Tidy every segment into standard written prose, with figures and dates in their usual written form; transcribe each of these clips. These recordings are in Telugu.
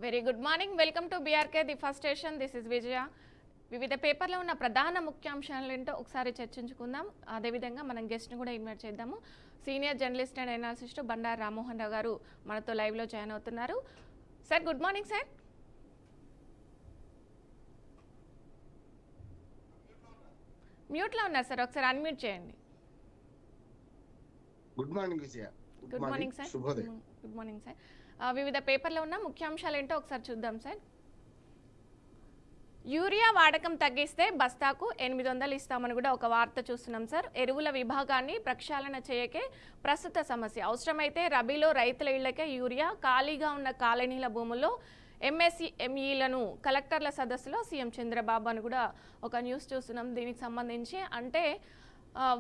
Very good morning. Welcome to BRK the first station. This is Vijaya. వివిధ పేపర్లో ఉన్న ప్రధాన ముఖ్యాంశాలు ఏంటో ఒకసారి చర్చించుకుందాం. అదేవిధంగా మనం గెస్ట్ని కూడా ఇన్వైట్ చేద్దాము. Senior journalist and analyst Bandaru Rammohan Rao గారు మనతో లైవ్లో జాయిన్ అవుతున్నారు. Sir good morning sir. మ్యూట్లో ఉన్నారు సార్, ఒకసారి అన్మ్యూట్ చేయండి. Good morning Vijaya. Good morning sir. Good morning sir. వివిధ పేపర్లో ఉన్న ముఖ్యాంశాలు ఏంటో ఒకసారి చూద్దాం సార్. యూరియా వాడకం తగ్గిస్తే బస్తాకు 800 ఇస్తామని కూడా ఒక వార్త చూస్తున్నాం సార్. ఎరువుల విభాగాన్ని ప్రక్షాళన చేయకే ప్రస్తుత సమస్య. అవసరమైతే రబీలో రైతుల ఇళ్లకే యూరియా, ఖాళీగా ఉన్న కాలనీల భూముల్లో ఎంఎస్ఎంఈలను కలెక్టర్ల సదస్సులో సీఎం చంద్రబాబు అని కూడా ఒక న్యూస్ చూస్తున్నాం. దీనికి సంబంధించి అంటే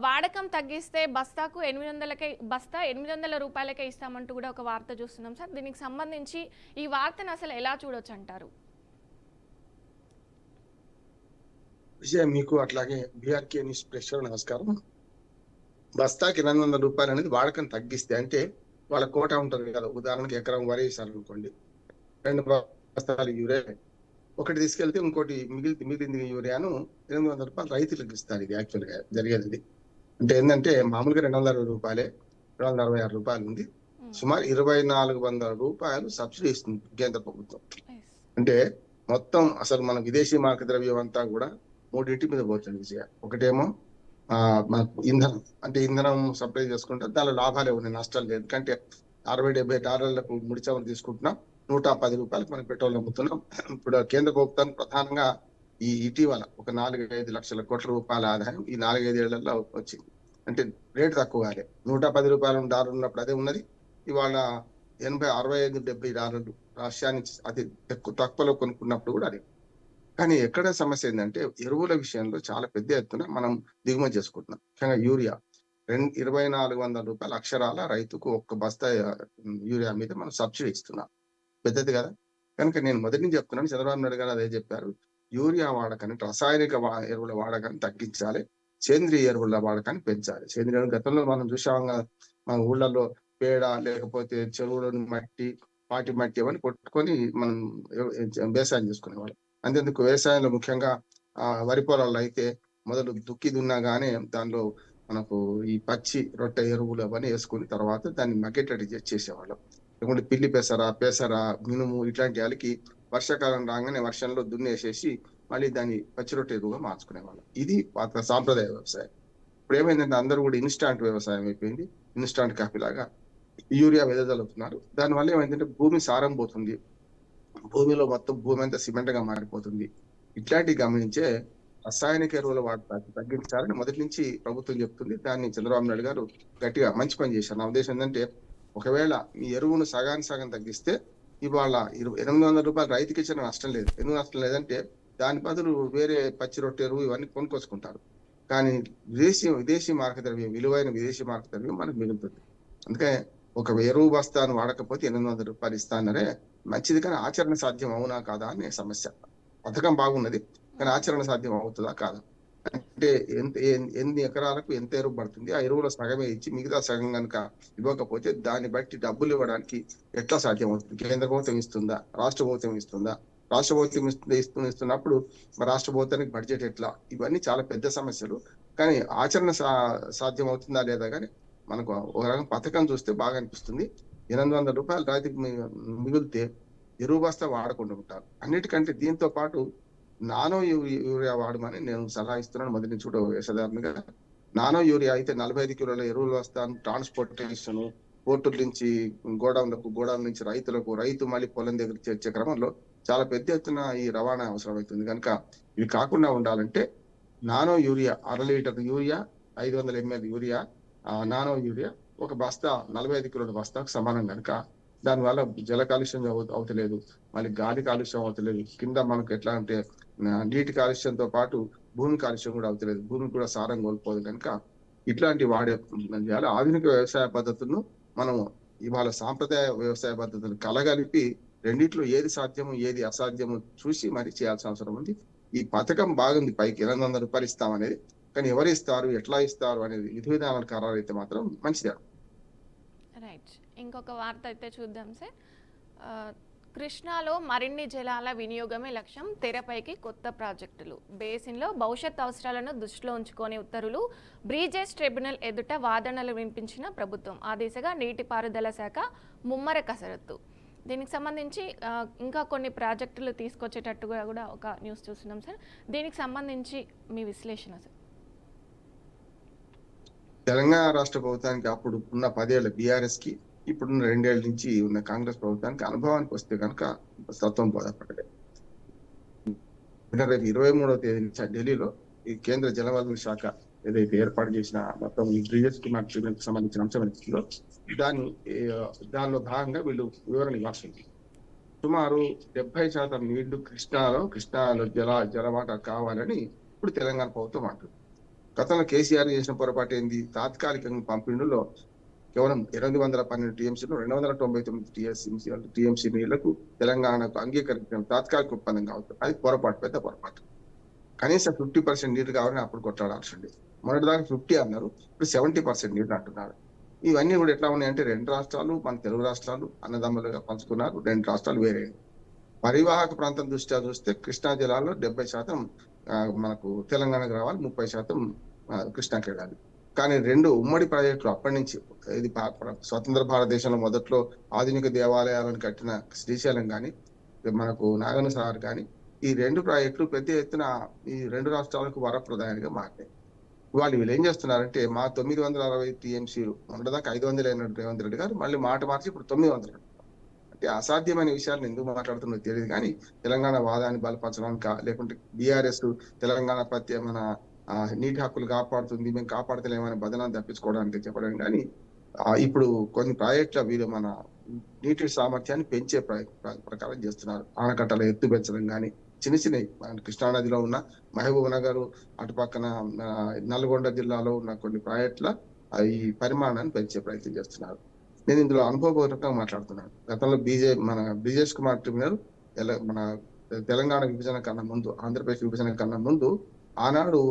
వాడకం తగ్గిస్తే బస్తాకు 800 రూపాయలకే ఇస్తామంటూ కూడా ఒక వార్త చూస్తున్నాం సార్. దీనికి సంబంధించి ఈ వార్తను అసలు ఎలా చూడొచ్చు అంటారు? విజయ, మీకు అట్లాగే బీఆర్కే న్యూస్ ప్రేక్షకులకు నమస్కారం. బస్తాకి 800 రూపాయలు అనేది వాడకం తగ్గిస్తే అంటే వాళ్ళ కోట ఉంటుంది కదా. ఉదాహరణకి ఎకరం వరి వేసారు అనుకోండి, 2 బస్తాలు యూరియా ఒకటి తీసుకెళ్తే ఇంకోటి మిగిలింది యూరియాను 800 రూపాయలు రైతులకు ఇస్తారు. ఇది యాక్చువల్గా జరిగేది. అంటే ఏంటంటే మామూలుగా 260 రూపాయలే, 266 రూపాయలు ఉంది. సుమారు 2400 రూపాయలు సబ్సిడీ ఇస్తుంది కేంద్ర ప్రభుత్వం. అంటే మొత్తం అసలు మన విదేశీ మారక ద్రవ్యం అంతా కూడా 3 మీద పోతుంది విజయ. ఒకటేమో మనకు ఇంధనం, అంటే ఇంధనం సప్లై చేసుకుంటే దానిలో లాభాలే ఉన్నాయి, నష్టాలు లేదు. ఎందుకంటే $60-70 ముడి చమురు తీసుకుంటున్నాం, 110 రూపాయలకు మనం పెట్రోల్ అమ్ముతున్నాం. ఇప్పుడు కేంద్ర ప్రభుత్వం ప్రధానంగా ఈ ఇటీవల ఒక 4-5 లక్షల కోట్ల రూపాయల ఆదాయం ఈ 4-5 ఏళ్లలో వచ్చింది. అంటే రేటు తక్కువ కాలే. $110 ఉన్నప్పుడు అదే ఉన్నది, ఇవాళ $65-70 రష్యా నుంచి అతి తక్కువలో కొనుక్కున్నప్పుడు కూడా అది. కానీ ఎక్కడ సమస్య ఏంటంటే ఎరువుల విషయంలో చాలా పెద్ద ఎత్తున మనం దిగుమతి చేసుకుంటున్నాం. ముఖ్యంగా యూరియా 2400 రూపాయలు అక్షరాల రైతుకు ఒక్క బస్తా యూరియా మీద మనం సబ్సిడీ ఇస్తున్నాం. పెద్దది కదా. కనుక నేను మొదటి నుంచి చెప్తున్నాను, చంద్రబాబు నాయుడు గారు అదే చెప్పారు, యూరియా వాడకాన్ని, రసాయనిక ఎరువుల వాడకాన్ని తగ్గించాలి, సేంద్రియ ఎరువుల వాడకాన్ని పెంచాలి. సేంద్రియ గతంలో మనం చూసాం, మన ఊళ్ళలో పేడ లేకపోతే చెరువులోని మట్టి, పాటి మట్టి అవన్నీ కొట్టుకొని మనం వ్యవసాయం చేసుకునేవాళ్ళం. అంతేందుకు వ్యవసాయంలో ముఖ్యంగా వరి పొలాల్లో అయితే మొదలు దుక్కి దున్నా గానే దానిలో మనకు ఈ పచ్చి రొట్టె ఎరువులు అవన్నీ వేసుకుని తర్వాత దాన్ని మగ్గేటట్టు చేసేవాళ్ళం. లేకుంటే పిల్లి పెసర, మినుము ఇట్లాంటి వాళ్ళకి వర్షాకాలం రాగానే వర్షంలో దున్నేసేసి మళ్ళీ దాన్ని పచ్చి రొట్టె ఎరువుగా మార్చుకునేవాళ్ళం. ఇది పాత సాంప్రదాయ వ్యవసాయం. ఇప్పుడు ఏమైందంటే అందరూ కూడా ఇన్స్టాంట్ వ్యవసాయం అయిపోయింది. ఇన్స్టాంట్ కాఫీ లాగా యూరియా వెదజల్లుతున్నారు. దానివల్ల ఏమైందంటే భూమి సారం పోతుంది, భూమిలో మొత్తం భూమి అంతా సిమెంట్ గా మారిపోతుంది. ఇట్లాంటివి గమనించే రసాయనిక ఎరువుల వాడకాన్ని తగ్గించాలని మొదటి నుంచి ప్రభుత్వం చెప్తుంది. దాన్ని చంద్రబాబు నాయుడు గారు గట్టిగా మంచి పని చేశారు. నా ఉద్దేశం ఏంటంటే ఒకవేళ ఈ ఎరువును సగం తగ్గిస్తే ఇవాళ 800 రూపాయలు రైతుకి ఇచ్చిన నష్టం లేదు. ఎందుకు నష్టం లేదంటే దాని బదులు వేరే పచ్చి రొట్టె ఎరువు ఇవన్నీ కొనుక్కొచ్చుకుంటారు. కానీ విదేశీ మారక ద్రవ్యం, విలువైన విదేశీ మారక ద్రవ్యం మనకు మిగులుతుంది. అందుకే ఒక ఎరువు బస్తాను వాడకపోతే 800 రూపాయలు ఇస్తానరే మంచిది. కానీ ఆచరణ సాధ్యం అవునా కాదా అనే సమస్య. పథకం బాగున్నది, కానీ ఆచరణ సాధ్యం అవుతుందా కాదా, అంటే ఎన్ని ఎకరాలకు ఎంత ఎరువు పడుతుంది, ఆ ఎరువులో సగమే ఇచ్చి మిగతా సగం కనుక ఇవ్వకపోతే దాన్ని బట్టి డబ్బులు ఇవ్వడానికి ఎట్లా సాధ్యం అవుతుంది? కేంద్ర ప్రభుత్వం ఇస్తుందా, రాష్ట్ర ప్రభుత్వం ఇస్తుందా? రాష్ట్ర ప్రభుత్వం ఇస్తున్నప్పుడు రాష్ట్ర ప్రభుత్వానికి బడ్జెట్ ఎట్లా? ఇవన్నీ చాలా పెద్ద సమస్యలు. కానీ ఆచరణ సాధ్యం అవుతుందా లేదా కానీ మనకు ఒక రకం పథకం చూస్తే బాగా అనిపిస్తుంది. 800 రూపాయలు రైతుకు మిగిలితే ఎరువు బస్తా వాడకుండా ఉంటారు. అన్నిటికంటే దీంతో పాటు నానో యూరియా వాడమని నేను సలహా ఇస్తున్నాను మొదటి నుంచి కూడా వేసదారునిగా. నానో యూరియా అయితే 45 కిలోల ఎరువులు వస్తాను, ట్రాన్స్పోర్టేషన్, పోర్టుల నుంచి గోడౌన్ నుంచి రైతు మళ్ళీ పొలం దగ్గర చేర్చే క్రమంలో చాలా పెద్ద ఎత్తున ఈ రవాణా అవసరం అవుతుంది. కనుక ఇవి కాకుండా ఉండాలంటే nano urea 1/2 litre urea, 500 ml urea, nano urea ఒక బస్తా 45 కిలోల బస్తాకు సమానం. కనుక దానివల్ల జల కాలుష్యం అవుతలేదు, మళ్ళీ గాలి కాలుష్యం అవుతలేదు, కింద మనకు ఎట్లా అంటే నీటి కాలుష్యంతో పాటు భూమి కాలుష్యం కూడా అవుతలేదు, భూమి కూడా సారం కోల్పోదు. కనుక ఇట్లాంటి వాడే ఆధునిక వ్యవసాయ పద్ధతులను మనం ఇవాళ సాంప్రదాయ వ్యవసాయ పద్ధతులు కలగలిపి రెండిట్లో ఏది సాధ్యము ఏది అసాధ్యము చూసి మరి చేయాల్సిన అవసరం ఉంది. ఈ పథకం బాగుంది, పైకి 800 రూపాయలు ఇస్తామనేది, కానీ ఎవరు ఇస్తారు, ఎట్లా ఇస్తారు అనేది విధి విధానాలు ఖరారు అయితే మాత్రం మంచిదే. రైట్. ఇంకొక వార్త అయితే చూద్దాం సార్. కృష్ణాలో మరిన్ని జలాల వినియోగమే లక్ష్యం, తెరపైకి కొత్త ప్రాజెక్టులు. బేసిన్లో భవిష్యత్ అవసరాలను దృష్టిలో ఉంచుకొని ఉత్తర్వులు. బ్రీజెస్ ట్రిబ్యునల్ ఎదుట వాదనలు వినిపించిన ప్రభుత్వం. ఆ దిశగా నీటిపారుదల శాఖ ముమ్మర కసరత్తు. దీనికి సంబంధించి ఇంకా కొన్ని ప్రాజెక్టులు తీసుకొచ్చేటట్టుగా కూడా ఒక న్యూస్ చూస్తున్నాం సార్. దీనికి సంబంధించి మీ విశ్లేషణ సార్. తెలంగాణ రాష్ట్ర ప్రభుత్వానికి అప్పుడు ఉన్న 10 ఏళ్ల బీఆర్ఎస్ కి ఇప్పుడున్న 2 ఏళ్ల నుంచి ఉన్న కాంగ్రెస్ ప్రభుత్వానికి అనుభవానికి వస్తే కనుక తత్వం బోధపడలే. రేపు 23వ తేదీ నుంచి ఢిల్లీలో ఈ కేంద్ర జలవనరుల శాఖ ఏదైతే ఏర్పాటు చేసిన మొత్తం ఈ బ్రిజెస్ ట్రిబ్యునల్ కి సంబంధించిన అంశంలో దానిలో భాగంగా వీళ్ళు వివరణ ఇవ్వాల్సి ఉంది. సుమారు 70% నీళ్లు కృష్ణాలో జలవాటా కావాలని ఇప్పుడు తెలంగాణ ప్రభుత్వం అంటుంది. గతంలో కేసీఆర్ చేసిన పొరపాటు ఏంది? తాత్కాలికంగా పంపిణీలో కేవలం 812 టీఎంసీలు 299 టీఎంసీ నీళ్లకు తెలంగాణకు అంగీకరించిన తాత్కాలిక ఒప్పందం కావచ్చు. అది పొరపాటు, పెద్ద పొరపాటు. కనీసం 50% నీళ్లు కావాలని అప్పుడు కొట్లాడాల్సి ఉంది. మొన్నటిదాకా 50 అన్నారు, ఇప్పుడు 70% నీళ్లు అంటున్నారు. ఇవన్నీ కూడా ఎట్లా ఉన్నాయంటే 2 రాష్ట్రాలు, మన తెలుగు రాష్ట్రాలు అన్నదమ్ములుగా పంచుకున్నారు. 2 రాష్ట్రాలు వేరే. పరివాహక ప్రాంతం దృష్ట్యా చూస్తే కృష్ణా జిల్లాలో 70% మనకు తెలంగాణకు రావాలి, 30% కృష్ణాకి వెళ్ళాలి. కానీ 2 ఉమ్మడి ప్రాజెక్టులు అప్పటి నుంచి ఇది స్వతంత్ర భారతదేశంలో మొదట్లో ఆధునిక దేవాలయాలను కట్టిన శ్రీశైలం కానీ మనకు నాగన సాగర్ కానీ ఈ 2 ప్రాజెక్టులు పెద్ద ఎత్తున ఈ 2 రాష్ట్రాలకు వరప్రదాయంగా మారినాయి. వీళ్ళు ఏం చేస్తున్నారంటే మా 960 టీఎంసీలు మొన్నటిదాకా 500 అయిన రేవంత్ రెడ్డి గారు మళ్ళీ మాట మార్చి ఇప్పుడు 900. అంటే అసాధ్యమైన విషయాలను ఎందుకు మాట్లాడుతున్నదో తెలియదు కానీ తెలంగాణ వాదాన్ని బలపరచడానికి లేకుంటే బీఆర్ఎస్ తెలంగాణ మన నీటి హక్కులు కాపాడుతుంది, మేము కాపాడతలేమని బదనాన్ని తప్పించుకోవడానికి చెప్పడం కానీ ఇప్పుడు కొన్ని ప్రాజెక్టుల వీళ్ళు మన నీటి సామర్థ్యాన్ని పెంచే ప్రకారం చేస్తున్నారు. ఆనకట్టల ఎత్తు పెంచడం కానీ చిన్న కృష్ణానదిలో ఉన్న మహబూబ్ నగర్ అటు పక్కన నల్గొండ జిల్లాలో ఉన్న కొన్ని ప్రాజెక్టుల ఈ పరిమాణాన్ని పెంచే ప్రయత్నం చేస్తున్నారు. నేను ఇందులో అనుభవపూర్వకంగా మాట్లాడుతున్నాను. గతంలో మన బ్రిజేష్ కుమార్ ట్రిబ్యునల్ మన తెలంగాణ విభజన కన్నా ముందు, ఆంధ్రప్రదేశ్ విభజన కన్నా ముందు ఆనాడు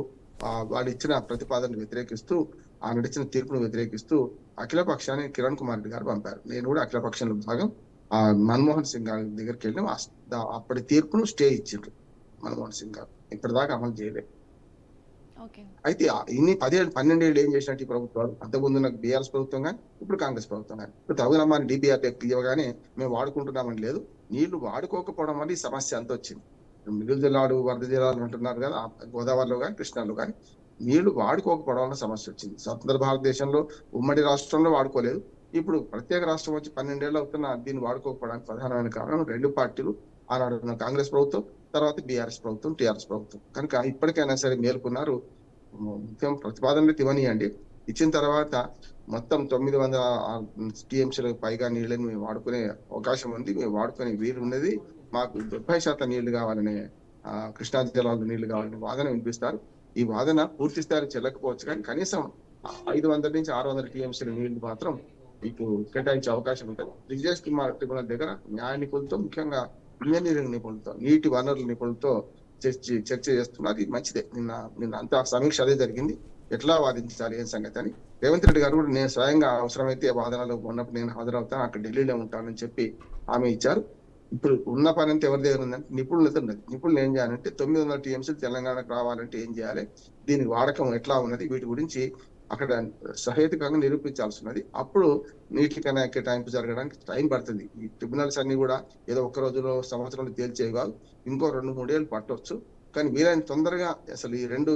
వాడు ఇచ్చిన ప్రతిపాదనను వ్యతిరేకిస్తూ, ఆనాడు ఇచ్చిన తీర్పును వ్యతిరేకిస్తూ అఖిల పక్షాన్ని కిరణ్ కుమార్ రెడ్డి గారు పంపారు. నేను కూడా అఖిల పక్షంలో భాగం మన్మోహన్ సింగ్ గారి దగ్గరికి వెళ్ళి అప్పటి తీర్పును స్టే ఇచ్చిండ్రు మన్మోహన్ సింగ్ గారు. ఇప్పటిదాకా అమలు చేయలేదు. అయితే ఇన్ని 12 ఏళ్ళు ఏం చేసినట్టు ఈ ప్రభుత్వాలు, అంతకుముందు నాకు బీఆర్ఎస్ ప్రభుత్వం కానీ ఇప్పుడు కాంగ్రెస్ ప్రభుత్వం కానీ ఇప్పుడు తగునమ్మాని డిపిఆర్ ఇవ్వగానే మేము వాడుకుంటున్నామని లేదు. నీళ్లు వాడుకోకపోవడం వల్ల ఈ సమస్య అంత వచ్చింది. మిగులు జిల్లాలు, వరద జిల్లాలు అంటున్నారు కదా, గోదావరిలో కానీ కృష్ణాలో కానీ నీళ్లు వాడుకోకపోవడం వల్ల సమస్య వచ్చింది. స్వతంత్ర భారతదేశంలో ఉమ్మడి రాష్ట్రంలో వాడుకోలేదు. ఇప్పుడు ప్రత్యేక రాష్ట్రం వచ్చి 12 ఏళ్ళు అవుతున్న దీన్ని వాడుకోకపోవడానికి ప్రధానమైన కారణం 2 పార్టీలు, ఆనాడు కాంగ్రెస్ ప్రభుత్వం, తర్వాత బీఆర్ఎస్ ప్రభుత్వం, టీఆర్ఎస్ ప్రభుత్వం. కనుక ఇప్పటికైనా సరే మేల్కొన్నారు. ముఖ్యం ప్రతిపాదనలు ఇవ్వనియండి. ఇచ్చిన తర్వాత మొత్తం 900 టీఎంసీలకు పైగా నీళ్ళని మేము వాడుకునే అవకాశం ఉంది, మేము వాడుకునే వీలు ఉన్నది. మాకు 70% నీళ్లు కావాలనే కృష్ణా జిల్లాలో నీళ్లు కావాలని వాదన వినిపిస్తారు. ఈ వాదన పూర్తి స్థాయి చెల్లకపోవచ్చు కానీ కనీసం 500 నుంచి 600 టీఎంసీల నీళ్లు మాత్రం మీకు కేటాయించే అవకాశం ఉంటుంది. బ్రిజేష్ కుమార్ ట్రిబ్యునల్ దగ్గర న్యాయ నిపుణులతో, ముఖ్యంగా ఇంజనీరింగ్ నిపుణులతో, నీటి వనరుల నిపుణులతో చర్చ చేస్తున్నారు. ఇది మంచిదే. నిన్న అంతా సమీక్ష అదే జరిగింది. ఎట్లా వాదించాలి ఏం సంగతి అని రేవంత్ రెడ్డి గారు కూడా నేను స్వయంగా అవసరమైతే వాదనలో ఉన్నప్పుడు నేను హాజరవుతాను, అక్కడ ఢిల్లీలో ఉంటానని చెప్పి హామీ ఇచ్చారు. ఇప్పుడు ఉన్న పని అంతా ఎవరి దగ్గర ఉందంటే నిపుణులతో ఉన్నది. నిపుణులు ఏం చేయాలంటే 900 టీఎంసీలు తెలంగాణకు రావాలంటే ఏం చేయాలి, దీని వాడకం ఎట్లా ఉన్నది, వీటి గురించి అక్కడ సహేతుకంగా నిరూపించాల్సి ఉన్నది. అప్పుడు నీటి కేటాయింపు జరగడానికి టైం పడుతుంది. ఈ ట్రిబ్యునల్స్ అన్ని కూడా ఏదో ఒక్క రోజులో సంవత్సరంలో తేల్చేవి కాదు, ఇంకో 2-3 ఏళ్ళు పట్టవచ్చు. కానీ వీలైన తొందరగా అసలు ఈ 2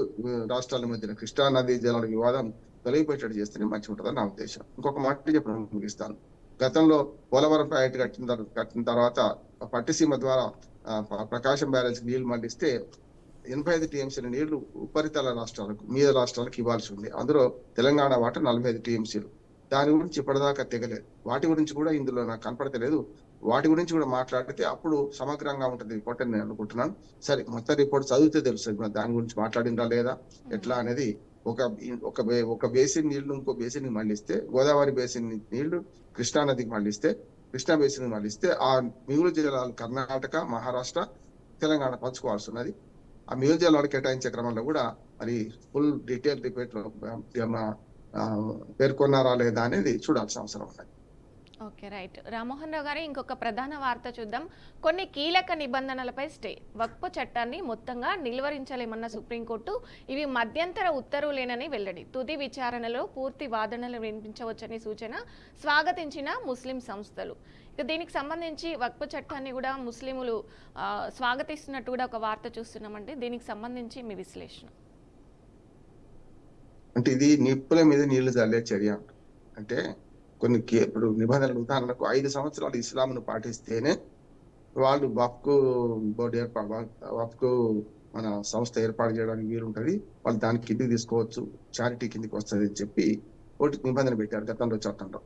రాష్ట్రాల మధ్యన కృష్ణా నదీ జలాల వివాదం తొలగిపోయేటట్టు చేస్తేనే మంచి ఉంటుందని నా ఉద్దేశం. ఇంకొక మాట చెప్పడం ముగిస్తాను. గతంలో పోలవరం ప్రాజెక్టు కట్టిన తర్వాత పట్టిసీమ ద్వారా ప్రకాశం బ్యారేజ్ నీళ్లు మళ్లిస్తే 85 టీఎంసీల నీళ్లు ఉపరితల రాష్ట్రాలకు, మీద రాష్ట్రాలకు ఇవ్వాల్సి ఉంది. అందులో తెలంగాణ వాటా 45 టీఎంసీలు. దాని గురించి ఇప్పటిదాకా తెగలేదు. వాటి గురించి కూడా ఇందులో నాకు కనపడతలేదు. వాటి గురించి కూడా మాట్లాడితే అప్పుడు సమగ్రంగా ఉంటుంది రిపోర్ట్ అని నేను అనుకుంటున్నాను. సరే, మొత్తం రిపోర్ట్ చదివితే తెలుస్తుంది దాని గురించి మాట్లాడిందా లేదా ఎట్లా అనేది. ఒక బేసిన్ నీళ్లు ఇంకో బేసిన్ కి మళ్ళిస్తే, గోదావరి బేసిన్ నీళ్లు కృష్ణా నదికి మళ్ళిస్తే, కృష్ణా బేసిన్ కి మళ్ళిస్తే ఆ మిగులు జిల్లాలు కర్ణాటక, మహారాష్ట్ర, తెలంగాణ పంచుకోవాల్సి ఉన్నది. ఆ మిగులు జిల్లాలు కేటాయించే క్రమంలో కూడా మరి ఫుల్ డీటెయిల్ రిపోర్ట్ పేర్కొన్నారా లేదా అనేది చూడాల్సిన అవసరం ఉన్నది. Okay, right. రామ్మోహన్ రావు గారు, ఇంకొక ప్రధాన వార్త చూద్దాం. కొన్ని కీలక నిబంధనలపై స్టే. వక్ఫ్ చట్టాన్ని మొత్తంగా నిలువరించలేమన్న సుప్రీంకోర్టు, ఇవి మధ్యంతర ఉత్తర్వులేనని వెల్లడి. తుది విచారణలో పూర్తి వాదనలు వినిపించవచ్చని సూచన. స్వాగతించిన ముస్లిం సంస్థలు. ఇక దీనికి సంబంధించి వక్ఫ్ చట్టాన్ని కూడా ముస్లిములు స్వాగతిస్తున్నట్టు కూడా ఒక వార్త చూస్తున్నామండి. దీనికి సంబంధించి మీ విశ్లేషణ. అంటే ఇది నిప్పుల మీద నీళ్లు చల్లే చర్య. అంటే కొన్ని ఇప్పుడు నిబంధనలు, ఉదాహరణకు 5 సంవత్సరాలు ఇస్లాంను పాటిస్తేనే వాళ్ళు బోర్డు వక్ఫ్ మన సంస్థ ఏర్పాటు చేయడానికి వీలుంటది, వాళ్ళు దానికి కిందికి తీసుకోవచ్చు, చారిటీ కిందికి వస్తుంది అని చెప్పి ఒకటి నిబంధన పెట్టారు గతంలో చట్టంలో.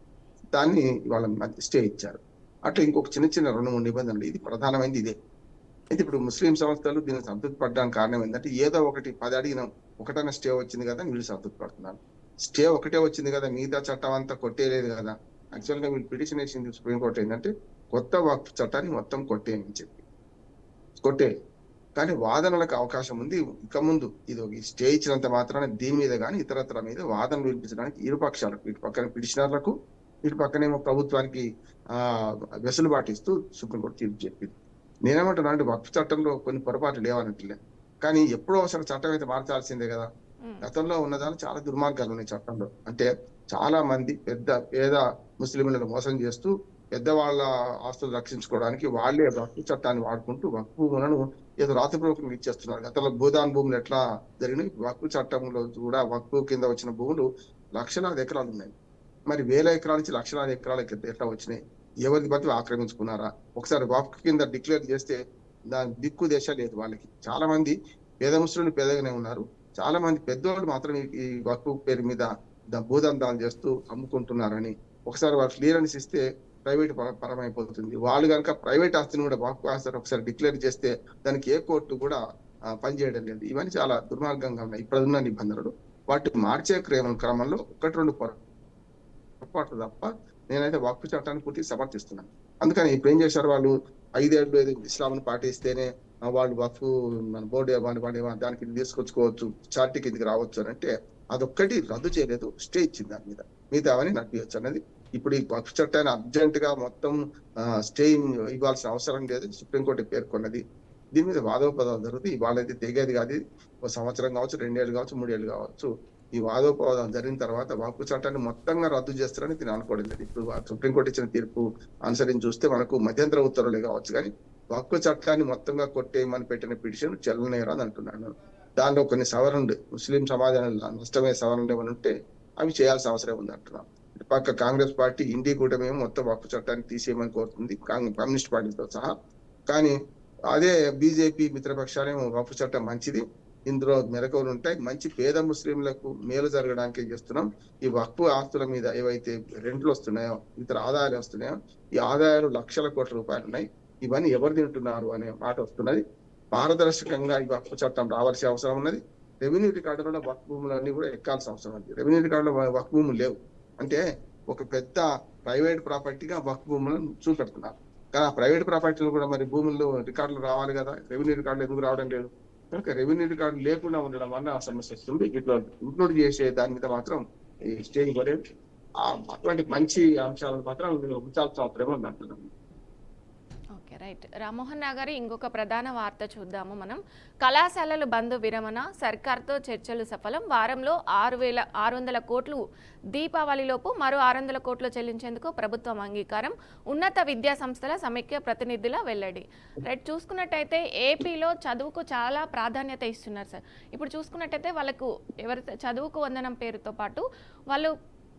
దాన్ని వాళ్ళ స్టే ఇచ్చారు. అట్లా ఇంకొక చిన్న 2-3 నిబంధనలు. ఇది ప్రధానమైనది ఇదే. అయితే ఇప్పుడు ముస్లిం సంస్థలు దీనికి సంతృప్తి పడడానికి కారణం ఏంటంటే, ఏదో ఒకటి 10 అడిగినాం, ఒకటైనా స్టే వచ్చింది కదా వీళ్ళు సంతృప్తి పడుతున్నారు. స్టే ఒకటే వచ్చింది కదా, మిగతా చట్టం అంతా కొట్టేయలేదు కదా. యాక్చువల్ గా వీళ్ళు పిటిషన్ వేసింది సుప్రీంకోర్టు ఏంటంటే, కొత్త వక్ఫ్ చట్టాన్ని మొత్తం కొట్టేయని చెప్పి కొట్టే. కానీ వాదనలకు అవకాశం ఉంది ఇక ముందు. ఇది ఒక స్టే ఇచ్చినంత మాత్రాన దీని మీద కానీ ఇతరత్ర మీద వాదనలు వినిపించడానికి ఇరు పక్షాలకు, ఇటు పక్కన పిటిషనర్లకు, ఇటు పక్కనేమో ప్రభుత్వానికి వెసులుబాటు ఇస్తూ సుప్రీంకోర్టు తీర్పు చెప్పింది. నేనేమంటున్నా అంటే, వక్ఫ్ చట్టంలో కొన్ని పొరపాట్లు లేవనట్లే, కానీ ఎప్పుడో ఒకసారి చట్టం అయితే మార్చాల్సిందే కదా. గతంలో ఉన్నదాన్ని చాలా దుర్మార్గాలు ఉన్నాయి చట్టంలో. అంటే చాలా మంది పేద ముస్లింలను మోసం చేస్తూ పెద్దవాళ్ళ ఆస్తులు రక్షించుకోవడానికి వాళ్ళే వక్ఫ్ చట్టాన్ని వాడుకుంటూ వక్ఫ్ భూములను ఏదో రాతపూర్వకంగా ఇచ్చేస్తున్నారు. గతంలో భూదాన్ భూములు ఎట్లా జరిగినాయి, వక్ఫ్ చట్టంలో కూడా వక్ఫ్ కింద వచ్చిన భూములు లక్షలాది ఎకరాలు ఉన్నాయి. మరి వేల ఎకరాల నుంచి లక్షలాది ఎకరాలకి ఎట్లా వచ్చినాయి? ఎవరికి బట్టి ఆక్రమించుకున్నారా? ఒకసారి వక్ఫ్ కింద డిక్లేర్ చేస్తే దాని దిక్కు దేశ లేదు వాళ్ళకి. చాలా మంది పేద ముస్లింలు పేదగానే ఉన్నారు, చాలా మంది పెద్దవాళ్ళు మాత్రం ఈ వక్ఫ్ పేరు మీద భూదందాలు చేస్తూ అమ్ముకుంటున్నారని ఒకసారి వాళ్ళు క్లియరెన్స్ ఇస్తే ప్రైవేట్ పరమైపోతుంది. వాళ్ళు కనుక ప్రైవేట్ ఆస్తిని కూడా వక్ఫ్ ఆస్తి ఒకసారి డిక్లేర్ చేస్తే దానికి ఏ కోర్టు కూడా పనిచేయడం లేదు. ఇవన్నీ చాలా దుర్మార్గంగా ఉన్నాయి ఇప్పుడున్న నిబంధనలు. వాటిని మార్చే క్రమంలో 1-2 పొరపాట్లు తప్ప నేనైతే వక్ఫ్ చట్టాన్ని పూర్తిగా సమర్థిస్తున్నాను. అందుకని ఇప్పుడు ఏం చేశారు వాళ్ళు, 5 ఏళ్ళు ఇస్లాంను పాటిస్తేనే వాళ్ళు వక్ఫ్ మన బోర్డు దానికి తీసుకొచ్చుకోవచ్చు, చారిటీ కిందకి రావచ్చు అని అంటే అదొక్కటి రద్దు చేయలేదు, స్టే ఇచ్చింది దాని మీద. మిగతా అవన్నీ నడిపించచ్చు అనేది. ఇప్పుడు ఈ వక్ఫ్ చట్టాన్ని అర్జెంట్ గా మొత్తం స్టే ఇవ్వాల్సిన అవసరం లేదు, సుప్రీంకోర్టు పేర్కొన్నది. దీని మీద వాదోపవాదాలు జరుగుతాయి. వాళ్ళైతే తెగేది కాదు. 1 సంవత్సరం కావచ్చు, 2 ఏళ్ళు కావచ్చు, 3 ఏళ్ళు కావచ్చు. ఈ వాదోపవాదం జరిగిన తర్వాత వక్ఫ్ చట్టాన్ని మొత్తంగా రద్దు చేస్తారని నేను అనుకోవడం లేదు. ఇప్పుడు సుప్రీంకోర్టు ఇచ్చిన తీర్పు అనుసరించి చూస్తే మనకు మధ్యంతర ఉత్తర్వులే కావచ్చు, కానీ వక్ఫ్ చట్టాన్ని మొత్తంగా కొట్టేయమని పెట్టిన పిటిషన్ చెల్లనేరాని అంటున్నాను. దానిలో కొన్ని సవరణలు, ముస్లిం సమాజానికి నష్టమయ్యే సవరణలు ఏమైనా ఉంటే అవి చేయాల్సిన అవసరం ఉంది అంటున్నాను. పక్క కాంగ్రెస్ పార్టీ, ఇండి కూటమి మొత్తం వక్ఫ్ చట్టాన్ని తీసేయమని కోరుతుంది, కమ్యూనిస్ట్ పార్టీతో సహా. కానీ అదే బీజేపీ మిత్రపక్షాలేమో వక్ఫ్ చట్టం మంచిది, ఇందులో మెలకువలు ఉంటాయి, మంచి పేద ముస్లింలకు మేలు జరగడానికి చేస్తున్నాం, ఈ వక్ఫ్ ఆస్తుల మీద ఏవైతే రెంట్లు వస్తున్నాయో, ఇతర ఆదాయాలు వస్తున్నాయో, ఈ ఆదాయాలు లక్షల కోట్ల రూపాయలు ఉన్నాయి, ఇవన్నీ ఎవరు తింటున్నారు అనే మాట వస్తున్నది. పారదర్శకంగా ఈ వక్ఫ్ చట్టం రావాల్సిన అవసరం ఉన్నది. రెవెన్యూ రికార్డులో వక్ఫ్ భూములన్నీ కూడా ఎక్కాల్సిన అవసరం ఉంది. రెవెన్యూ రికార్డులో వక్ఫ్ భూములు లేవు. అంటే ఒక పెద్ద ప్రైవేట్ ప్రాపర్టీగా వక్ఫ్ భూములను చూపెడుతున్నారు. కానీ ఆ ప్రైవేట్ ప్రాపర్టీలు కూడా మరి భూముల్లో రికార్డులు రావాలి కదా, రెవెన్యూ రికార్డులు ఎందుకు రావడం లేదు? కనుక రెవెన్యూ రికార్డు లేకుండా ఉండడం వల్ల ఆ సమస్య వస్తుంది. ఇట్లా ఇంక్లూడ్ చేసే దాని మీద మాత్రం ఈ స్టే ఇవ్వలేదు. అటువంటి మంచి అంశాలను మాత్రం ఉంచాల్సిన అవసరం ఉంది అంటున్నాను. Okay, right. రామ్మోహన్ రావు గారు, ఇంకొక ప్రధాన వార్త చూద్దాము మనం. కళాశాలలు బంద్ విరమణ, సర్కార్తో చర్చలు సఫలం. వారంలో 6,600 కోట్లు, దీపావళిలోపు మరో 600 కోట్లు చెల్లించేందుకు ప్రభుత్వం అంగీకారం. ఉన్నత విద్యా సంస్థల సమైక్య ప్రతినిధుల వెల్లడి. రైట్, చూసుకున్నట్టయితే ఏపీలో చదువుకు చాలా ప్రాధాన్యత ఇస్తున్నారు సార్. ఇప్పుడు చూసుకున్నట్టయితే వాళ్ళకు ఎవరైతే చదువుకు వందనం పేరుతో పాటు వాళ్ళు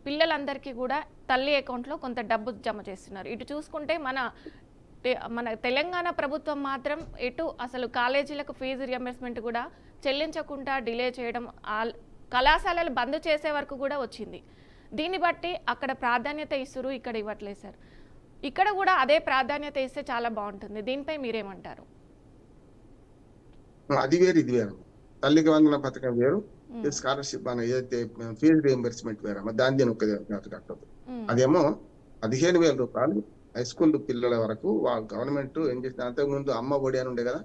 పిల్లలందరికీ కూడా తల్లి అకౌంట్లో కొంత డబ్బు జమ చేస్తున్నారు. ఇటు చూసుకుంటే మన తెలంగాణ ప్రభుత్వం మాత్రం అసలు కాలేజీలకు ఫీజు రియంబర్స్మెంట్ కూడా చెల్లించకుండా డిలే చేయడం, కళాశాలలు బంద్ చేసే వరకు కూడా వచ్చింది. దీన్ని బట్టి అక్కడ ప్రాధాన్యత ఇస్తురు, ఇక్కడ ఇవ్వట్లేదు సార్. ఇక్కడ కూడా అదే ప్రాధాన్యత ఇస్తే చాలా బాగుంటుంది. దీనిపై మీరేమంటారు? అది వేరు, ఇది వేరు. తల్లికి వందన పథకం వేరు, స్కాలర్షిప్ మన ఏదైతే ఫీజు రియంబర్స్మెంట్ వేరు. దాని కట్టదు. అదేమో 15,000 రూపాయలు హై స్కూల్ పిల్లల వరకు గవర్నమెంట్ ఏం చేసింది, అంతకుముందు అమ్మ ఒడి అని ఉండే కదా,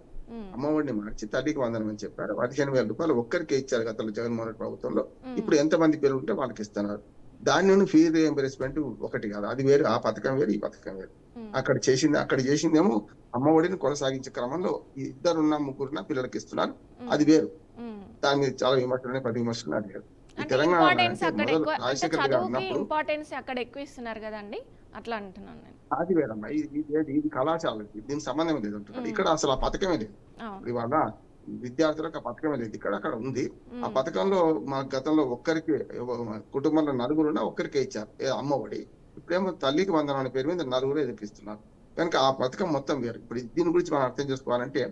అమ్మ ఒడిని మార్చి తల్లికి వందనం అని చెప్పారు. 15,000 రూపాయలు ఒక్కరికి ఇచ్చారు గతంలో జగన్మోహన్ రెడ్డి ప్రభుత్వంలో. ఇప్పుడు ఎంతమంది పిల్లలు ఉంటే వాళ్ళకి ఇస్తున్నారు. దాని ఫీ రీఎంబర్స్మెంట్ ఒకటి కాదు, అది వేరు, ఆ పథకం వేరు, ఈ పథకం వేరు. అక్కడ చేసిందేమో అమ్మఒడిని కొనసాగించే క్రమంలో ఇద్దరున్నా ముగ్గురున్నా పిల్లలకి ఇస్తున్నారు, అది వేరు. దాని మీద చాలా విమర్శలు ప్రతి విమర్శలు అది వేరు. ఈ తెలంగాణ ఇంపార్టెన్స్ అక్కడ మొదలు ఎక్కువ, అంటే రాజశేఖర రెడ్డి గారు చదువుకి ఉన్నప్పుడు ఇంపార్టెన్స్ అక్కడ ఎక్కువ ఇస్తున్నారు కదండి, అట్లా అంటున్నాను నేను. అది వేరమ్మా, ఇది కళాశాలకి దీనికి సంబంధం లేదు అంటున్నారు. ఇక్కడ అసలు ఆ పథకమే లేదు. ఇవాళ విద్యార్థులకు ఆ పథకమే లేదు, అక్కడ ఉంది. ఆ పథకంలో మా గతంలో ఒక్కరికి, కుటుంబంలో నలుగురున్నా ఒక్కరికే ఇచ్చారు అమ్మఒడి. ఇప్పుడేమో తల్లికి వందనం అనే పేరు మీద నలుగురు ఎదిపిస్తున్నారు. కనుక ఆ పథకం మొత్తం వేరు. ఇప్పుడు దీని గురించి మనం అర్థం చేసుకోవాలంటే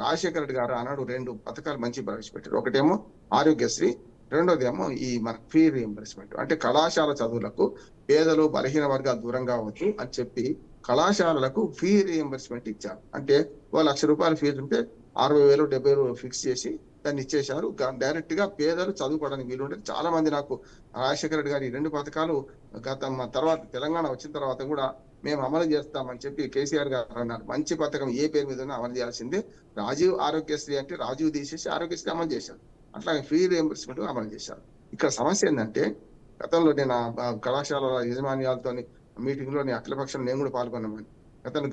రాజశేఖర రెడ్డి గారు ఆనాడు 2 పథకాలు మంచి ప్రవేశపెట్టారు. ఒకటేమో ఆరోగ్యశ్రీ, రెండోదేమో ఈ మన ఫీ రీఎంబర్స్మెంట్. అంటే కళాశాల చదువులకు పేదలు బలహీన వర్గాలు దూరంగా అవ్వచ్చు అని చెప్పి కళాశాలలకు ఫీ రీఎంబర్స్మెంట్ ఇచ్చారు. అంటే ₹1,00,000 ఫీజు ఉంటే 60,000 70,000 ఫిక్స్ చేసి దాన్ని ఇచ్చేశారు. డైరెక్ట్ గా పేదలు చదువుకోవడానికి వీలుండేది. చాలా మంది నాకు రాజశేఖర రెడ్డి గారి 2 పథకాలు తర్వాత తెలంగాణ వచ్చిన తర్వాత కూడా మేము అమలు చేస్తామని చెప్పి కేసీఆర్ గారు అన్నారు. మంచి పథకం ఏ పేరు మీద అమలు చేయాల్సిందే. రాజీవ్ ఆరోగ్యశ్రీ అంటే రాజీవ్ తీసేసి ఆరోగ్యశ్రీ అమలు చేశారు. అట్లాగే ఫీ రీఎంబర్స్మెంట్ అమలు చేశారు. ఇక్కడ సమస్య ఏంటంటే గతంలో నేను కళాశాల యాజమాన్యాలతో మీటింగ్ లో అఖిలపక్షం నేను కూడా పాల్గొన్నామని. గతంలో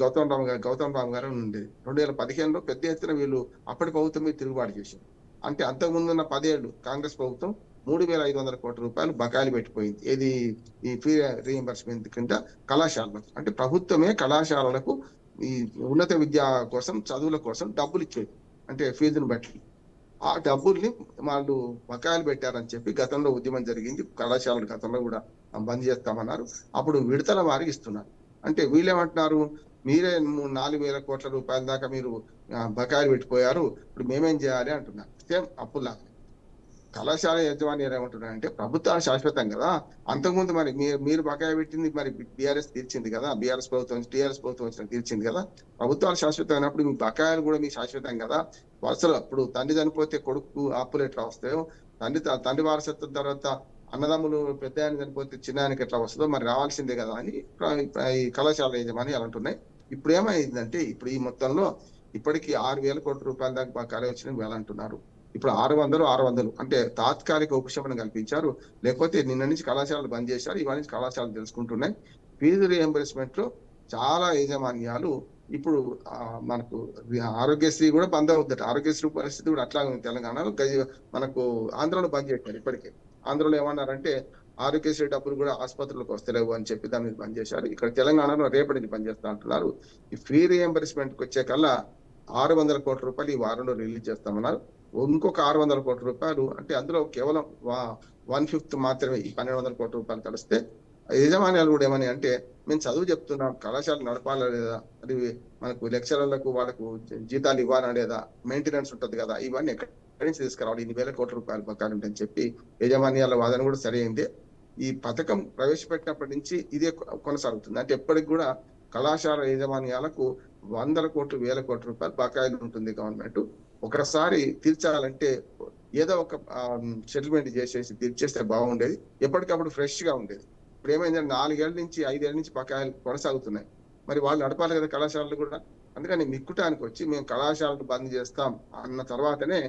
గౌతమ్ రామ్ గారు ఉండేది. 2015లో పెద్ద ఎత్తున వీళ్ళు అప్పటి ప్రభుత్వం మీద తిరుగుబాటు చేశారు. అంటే అంతకుముందున్న 10 ఏళ్ళు కాంగ్రెస్ ప్రభుత్వం ₹3,500 కోట్ల బకాయిలు పెట్టిపోయింది. ఏది ఈ ఫీ రీఎంబర్స్మెంట్ కింద కళాశాలలకు. అంటే ప్రభుత్వమే కళాశాలలకు ఈ ఉన్నత విద్య కోసం, చదువుల కోసం డబ్బులు ఇచ్చేది, అంటే ఫీజును బట్టి. ఆ డబ్బుల్ని వాళ్ళు బకాయిలు పెట్టారని చెప్పి గతంలో ఉద్యమం జరిగింది. కళాశాలలు గతంలో కూడా బంద్ చేస్తామన్నారు. అప్పుడు విడతల వారికి ఇస్తున్నారు. అంటే వీళ్ళేమంటున్నారు, మీరే ₹4,000 కోట్ల దాకా మీరు బకాయిలు పెట్టిపోయారు, ఇప్పుడు మేమేం చేయాలి అంటున్నారు. సేమ్ అప్పుల్లాగా. కళాశాల యజమాని ఏమంటున్నారంటే ప్రభుత్వాలు శాశ్వతం కదా, అంతకుముందు మరి మీరు బకాయి పెట్టింది మరి బీఆర్ఎస్ తీర్చింది కదా, టీఆర్ఎస్ ప్రభుత్వం వచ్చిన తీర్చింది కదా. ప్రభుత్వాలు శాశ్వతం అయినప్పుడు మీ బకాయిలు కూడా మీ శాశ్వతం కదా. వరుసలు అప్పుడు తండ్రి చనిపోతే కొడుకు అప్పులు ఎట్లా వస్తాయో, తండ్రి వారసత్వం తర్వాత అన్నదమ్ములు పెద్ద ఆయన చనిపోతే చిన్న ఆయనకి ఎట్లా వస్తుందో మరి రావాల్సిందే కదా అని ఈ కళాశాల యజమాని అలా అంటున్నాయి. ఇప్పుడు ఏమైందంటే ఇప్పుడు ఈ మొత్తంలో ఇప్పటికీ ₹6,000 కోట్ల దాకా బకాయిలు వచ్చినవి వీళ్ళు అంటున్నారు. ఇప్పుడు 600 అంటే తాత్కాలిక ఉపశమనం కల్పించారు. లేకపోతే నిన్న నుంచి కళాశాలలు బంద్ చేశారు, ఇవాళ నుంచి కళాశాలలు తెలుసుకుంటున్నాయి. ఫీజు రీఎంబర్స్మెంట్ లో చాలా యాజమాన్యాలు ఇప్పుడు మనకు ఆరోగ్యశ్రీ కూడా బంద్ అవుద్దట. ఆరోగ్యశ్రీ పరిస్థితి కూడా అట్లా ఉంది తెలంగాణలో. మనకు ఆంధ్రలో బంద్ చేశారు. ఇప్పటికే ఆంధ్రలో ఏమన్నారంటే ఆరోగ్యశ్రీ డబ్బులు కూడా ఆసుపత్రులకు వస్తలేవు అని చెప్పి దాని మీద బంద్ చేశారు. ఇక్కడ తెలంగాణలో రేపటి నుంచి బంద్ చేస్తా అంటున్నారు. ఈ ఫీ రీఎంబర్స్మెంట్ కి వచ్చే కల్లా ₹600 కోట్ల ఈ వారంలో రిలీజ్ చేస్తామన్నారు. ఇంకొక ₹600 కోట్ల అంటే అందులో కేవలం 1/5 మాత్రమే ఈ ₹1,200 కోట్ల కలిస్తే యజమాన్యాలు కూడా ఏమని అంటే మేము చదువు చెప్తున్నాం, కళాశాల నడపాలా లేదా, అది మనకు లెక్చరర్లకు వాళ్ళకు జీతాలు ఇవ్వాలా లేదా, మెయింటెనెన్స్ ఉంటది కదా, ఇవన్నీ ఎక్కడి నుంచి తీసుకురావాలి, ₹1,000 కోట్ల బకాయిలు ఉంటాయని చెప్పి యజమాన్యాల వాదన కూడా సరైందే. ఈ పథకం ప్రవేశపెట్టినప్పటి నుంచి ఇదే కొనసాగుతుంది. అంటే ఎప్పటికి కూడా కళాశాల యాజమాన్యాలకు ₹100 కోట్లు ₹1,000 కోట్ల బకాయిలు ఉంటుంది గవర్నమెంట్. ఒకసారి తీర్చాలంటే ఏదో ఒక సెటిల్మెంట్ చేసేసి తీర్చేస్తే బాగుండేది, ఎప్పటికప్పుడు ఫ్రెష్ గా ఉండేది. ఇప్పుడు ఏమైందంటే 4 ఏళ్ల నుంచి 5 ఏళ్ల నుంచి బకాయిలు కొనసాగుతున్నాయి. మరి వాళ్ళు నడపాలి కదా కళాశాలలు కూడా. అందుకని మిక్కుటానికి వచ్చి మేము కళాశాలను బంద్ చేస్తాం అన్న తర్వాతనే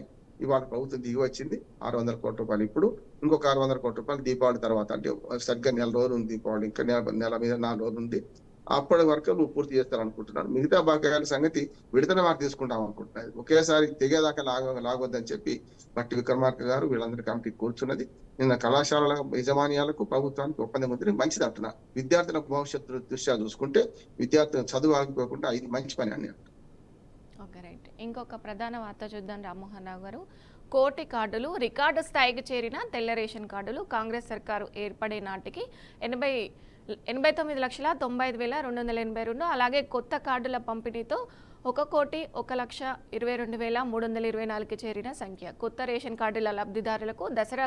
ఇవాళ ప్రభుత్వం దిగి వచ్చింది. ₹600 కోట్ల ఇప్పుడు, ఇంకొక ₹600 కోట్ల దీపావళి తర్వాత. అంటే సరిగ్గా 4 రోజులు ఉంది దీపావళి, ఇంకా నెల మీద 4 రోజులు ఉంది. అప్పటి వరకు నువ్వు పూర్తి చేస్తారనుకుంటున్నాను. మిగతా బకాయిల సంగతి విడతల వారు తీసుకుంటాం అనుకుంటున్నారు. ఒకేసారి తెగేదాకా లాగొద్దని చెప్పి బట్టి విక్రమార్క గారు వీళ్ళందరి కమిటీ కూర్చున్నది. నిన్న కళాశాలల యజమాన్యాలకు ప్రభుత్వానికి ఒప్పందం ఉంది, మంచిది అంటున్నారు. విద్యార్థులకు భవిష్యత్తు దృష్ట్యా చూసుకుంటే విద్యార్థులు చదువు ఆగిపోకుండా ఇది మంచి పని అని. Okay, right. ఇంకొక ప్రధాన వార్త చూద్దాం రామ్మోహన్ రావు గారు. కోటి కార్డులు రికార్డు స్థాయికి చేరిన తెల్ల రేషన్ కార్డులు. కాంగ్రెస్ సర్కారు ఏర్పడే నాటికి 89,95,282. అలాగే కొత్త కార్డుల పంపిణీతో 1,01,22,324కి చేరిన సంఖ్య. కొత్త రేషన్ కార్డుల లబ్ధిదారులకు దసరా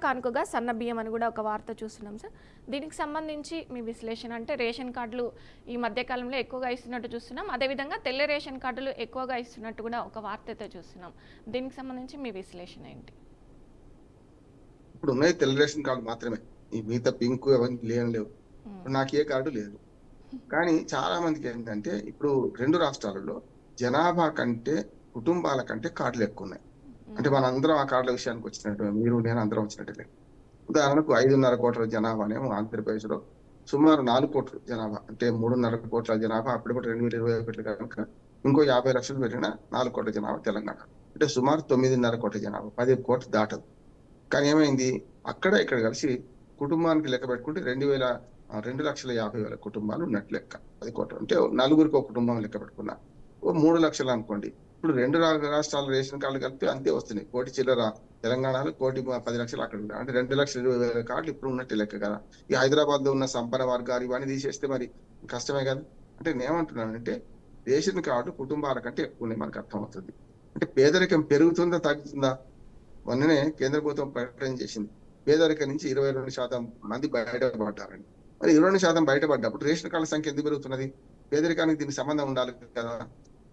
కానుకగా సన్న బియ్యం అని కూడా ఒక వార్త చూస్తున్నాం సార్. దీనికి సంబంధించి మీ విశ్లేషణ, అంటే రేషన్ కార్డులు ఈ మధ్యకాలంలో ఎక్కువగా ఇస్తున్నట్టు చూస్తున్నాం, అదేవిధంగా తెల్ల రేషన్ కార్డులు ఎక్కువగా ఇస్తున్నట్టు కూడా ఒక వార్త అయితే చూస్తున్నాం. దీనికి సంబంధించి మీ విశ్లేషణ ఏంటి? ఇప్పుడు ఉన్నాయి తెల్ల రేషన్ కార్డు మాత్రమే, ఈ మిగతా పింక్ అవన్నీ లేవు. నాకు ఏ కార్డు లేదు. కానీ చాలా మందికి ఏంటంటే ఇప్పుడు 2 రాష్ట్రాలలో జనాభా కంటే కుటుంబాల కంటే కార్డులు ఎక్కువ ఉన్నాయి. అంటే మన అందరం ఆ కార్డుల విషయానికి వచ్చినట్టు, మీరు నేను అందరం వచ్చినట్టు. ఉదాహరణకు 5.5 కోట్ల జనాభానేమో ఆంధ్రప్రదేశ్లో సుమారు 4 కోట్ల జనాభా అంటే 3.5 కోట్ల జనాభా అప్పుడు కూడా 2021 కనుక ఇంకో 50 లక్షలు పెరిగిన 4 కోట్ల జనాభా తెలంగాణ అంటే సుమారు 9.5 కోట్ల జనాభా 10 కోట్లు దాటదు. కానీ ఏమైంది అక్కడ ఇక్కడ కలిసి కుటుంబానికి లెక్క పెట్టుకుంటే 2,50,000 కుటుంబాలు ఉన్నట్టు లెక్క 10 కోట్లు అంటే నలుగురికి ఒక కుటుంబం లెక్క పెట్టుకున్నా ఓ 3 లక్షలు అనుకోండి. ఇప్పుడు 2 రాష్ట్రాల రేషన్ కార్డులు కలిపి అంతే వస్తున్నాయి. కోటి చిల్లర తెలంగాణలో 1,10,00,000 అక్కడ ఉన్నాయి. అంటే 2,20,000 కార్డులు ఇప్పుడు ఉన్నట్టు లెక్క కదా. ఈ హైదరాబాద్ లో ఉన్న సంపన్న వర్గాలు ఇవన్నీ తీసేస్తే మరి కష్టమే కదా. అంటే నేను ఏమంటున్నానంటే రేషన్ కార్డు కుటుంబాల కంటే ఎక్కువ ఉన్నాయి మనకు అర్థమవుతుంది. అంటే పేదరికం పెరుగుతుందా తగ్గుతుందా? మొన్ననే కేంద్ర ప్రభుత్వం ప్రకటన చేసింది పేదరికం నుంచి 22% మంది బయటపడ్డారని. మరి 22% బయటపడ్డప్పుడు రేషన్ కార్డుల సంఖ్య ఎందుకు పెరుగుతున్నది? పేదరికానికి దీనికి సంబంధం ఉండాలి కదా.